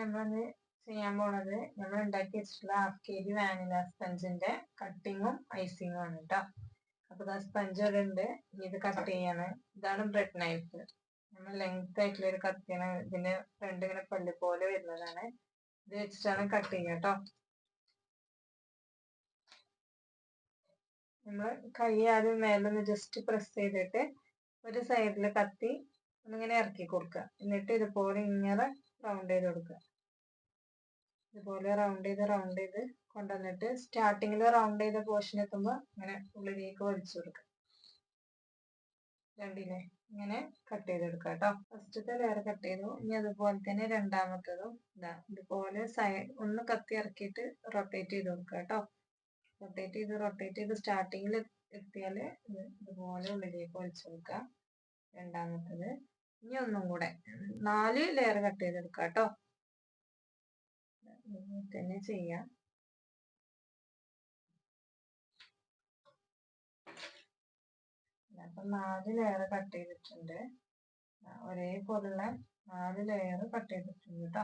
നമ്മളത് ചെയ്യാൻ പോണത് നമ്മൾ ഉണ്ടാക്കി വെച്ചിട്ടുള്ള 1/2 kg വാനില സ്പഞ്ചിന്റെ കട്ടിങ്ങും ഐസിങ്ങും ആണ് കേട്ടോ. അപ്പൊ ആ സ്പഞ്ച് ഇവിടെ ഉണ്ട്. ഇനി ഇത് കട്ട് ചെയ്യാണ്. ഇതാണ് ബ്രെഡ് നൈഫ്. നമ്മൾ ലെങ്ത് ആയിട്ടുള്ള ഒരു കത്തിയാണ്. ഇതിന് ഫ്രണ്ട് ഇങ്ങനെ പല്ല് പോലെ വരുന്നതാണ്. ഇത് വെച്ചിട്ടാണ് കട്ട് ചെയ്യുക കേട്ടോ. നമ്മൾ കൈ ആദ്യം മേലൊന്ന് ജസ്റ്റ് പ്രസ് ചെയ്തിട്ട് ഒരു സൈഡിൽ കത്തി ഒന്നിങ്ങനെ ഇറക്കി കൊടുക്കുക. എന്നിട്ട് ഇതുപോലെ ഇങ്ങനെ റൗണ്ട് ചെയ്ത് കൊടുക്കുക. ഇതുപോലെ റൗണ്ട് ചെയ്ത് കൊണ്ടുവന്നിട്ട് സ്റ്റാർട്ടിങ്ങിൽ റൗണ്ട് ചെയ്ത പോർഷൻ എത്തുമ്പോൾ ഇങ്ങനെ ഉള്ളിലേക്ക് വലിച്ചു കൊടുക്കുക. രണ്ടിനെ ഇങ്ങനെ കട്ട് ചെയ്തെടുക്കുക കേട്ടോ. ഫസ്റ്റത്തെ ലെയർ കട്ട് ചെയ്തു. ഇനി അതുപോലെ തന്നെ രണ്ടാമത്തതും ഇതുപോലെ ഒന്ന് കത്തി ഇറക്കിയിട്ട് റൊട്ടേറ്റ് ചെയ്ത് കൊടുക്കുക കേട്ടോ. റൊട്ടേറ്റ് ചെയ്ത് സ്റ്റാർട്ടിങ്ങിൽ എത്തിയാൽ ഇതുപോലെ ഉള്ളിലേക്ക് വലിച്ചു കൊടുക്കുക. രണ്ടാമത്തത് ഇനി ഒന്നും കൂടെ 4 ലെയർ കട്ട് ചെയ്തെടുക്കുക കേട്ടോ. തന്നെ ചെയ്യാം. അപ്പൊ 4 ലെയർ കട്ട് ചെയ്തിട്ടുണ്ട്. ഒരേപോലുള്ള 4 ലെയർ കട്ട് ചെയ്തിട്ടുണ്ട് കേട്ടോ.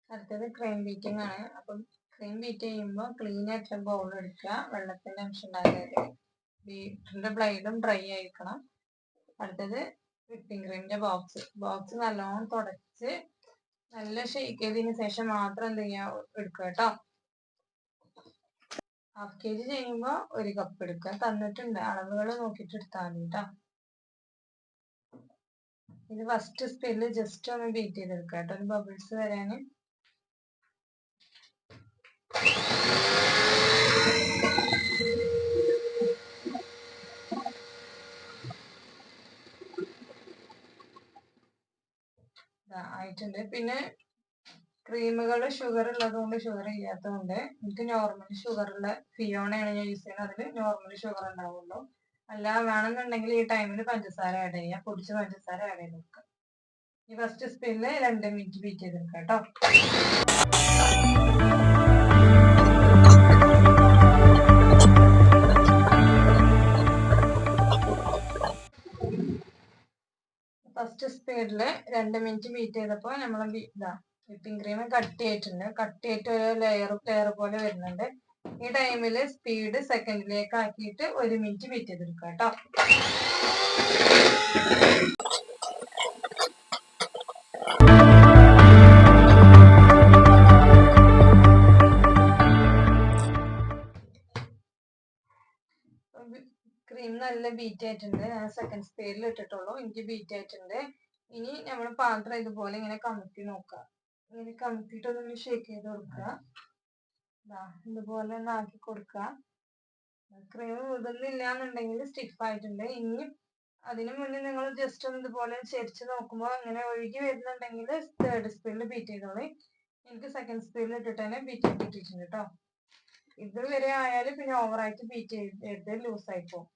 അടുത്തത് ക്രീം ബീറ്റിംഗ് ആണ്. അപ്പം ക്രീം ബീറ്റ് ചെയ്യുമ്പോൾ ക്ലീൻ ആയിട്ടുള്ള ബൗൾ എടുക്കുക. വെള്ളത്തിന്റെ അംശം ഉണ്ടാകരുത്. ബീറ്ററിന്റെ ബ്ലേഡും ഡ്രൈ ആയിരിക്കണം. അടുത്തത് വിപ്പിംഗ് ക്രീമിന്റെ ബോക്സ് നല്ലോണം തുടച്ച് നല്ല ഷേക്ക് ചെയ്തതിന് ശേഷം മാത്രം എന്ത് ചെയ്യാ എടുക്കുക കേട്ടോ. 1/2 kg ചെയ്യുമ്പോൾ 1 കപ്പ് എടുക്കുക. തന്നിട്ടുണ്ട്, അളവുകൾ നോക്കിയിട്ട് എടുത്താൽ മതി കേട്ടോ. ഇത് ഫസ്റ്റ് സ്പീഡിൽ ജസ്റ്റ് ഒന്ന് ബീറ്റ് ചെയ്തെടുക്കുക കേട്ടോ, ഒരു ബബിൾസ് വരാന്. ആയിട്ടുണ്ട്. പിന്നെ ക്രീമുകൾ ഷുഗർ ഉള്ളതുകൊണ്ട് ഷുഗർ ഇല്ലാത്തതുകൊണ്ട് എനിക്ക് നോർമൽ ഷുഗറുള്ള ഫിയോണയാണ് ഞാൻ യൂസ് ചെയ്യുന്നത്. അതിൽ നോർമൽ ഷുഗർ ഉണ്ടാവുള്ളൂ. അല്ല വേണമെന്നുണ്ടെങ്കിൽ ഈ ടൈമിൽ പഞ്ചസാര ആഡ് ചെയ്യാം. പൊടിച്ച പഞ്ചസാര ആഡ് ചെയ്ത് കൊടുക്കാം. ഈ ഫസ്റ്റ് സ്പീഡിൽ 2 മിനിറ്റ് ബീറ്റ് ചെയ്തെടുക്കാം കേട്ടോ. ഫസ്റ്റ് സ്പീഡിൽ 2 മിനിറ്റ് ബീറ്റ് ചെയ്തപ്പോൾ നമ്മൾ വിപ്പിംഗ് ക്രീം കട്ടിയായിട്ട് ഒരു ലെയർ പോലെ വരുന്നുണ്ട്. ഈ ടൈമിൽ സ്പീഡ് സെക്കൻഡിലേക്ക് ആക്കിയിട്ട് 1 മിനിറ്റ് ബീറ്റ് ചെയ്തെടുക്കുക കേട്ടോ. ക്രീം നല്ല ബീറ്റ് ആയിട്ടുണ്ട്. ഞാൻ സെക്കൻഡ് സ്പീഡിൽ ഇട്ടിട്ടുള്ളൂ. എനിക്ക് ബീറ്റ് ആയിട്ടുണ്ട്. ഇനി നമ്മൾ പാത്രം ഇതുപോലെ ഇങ്ങനെ കമത്തി നോക്കുക. ഇങ്ങനെ കമത്തിയിട്ട് ഒന്ന് ഷേക്ക് ചെയ്ത് കൊടുക്കുക. ഇതുപോലെ ഒന്ന് ആക്കി കൊടുക്കുക. ക്രീം മുതിർന്നില്ല എന്നുണ്ടെങ്കിൽ സ്റ്റിഫ് ആയിട്ടുണ്ട്. ഇനി അതിനു മുന്നേ നിങ്ങൾ ജസ്റ്റ് ഒന്ന് ഇതുപോലെ ചെരിച്ച് നോക്കുമ്പോൾ അങ്ങനെ ഒഴുകി വരുന്നുണ്ടെങ്കിൽ 3rd സ്പീഡിൽ ബീറ്റ് ചെയ്തോളി. എനിക്ക് സെക്കൻഡ് സ്പീഡിൽ ഇട്ടിട്ട് തന്നെ ബീറ്റ് കിട്ടിയിട്ടുണ്ട് കേട്ടോ. ഇതുവരെ ആയാലും പിന്നെ ഓവറായിട്ട് ബീറ്റ് ചെയ്ത് ലൂസായി പോകും.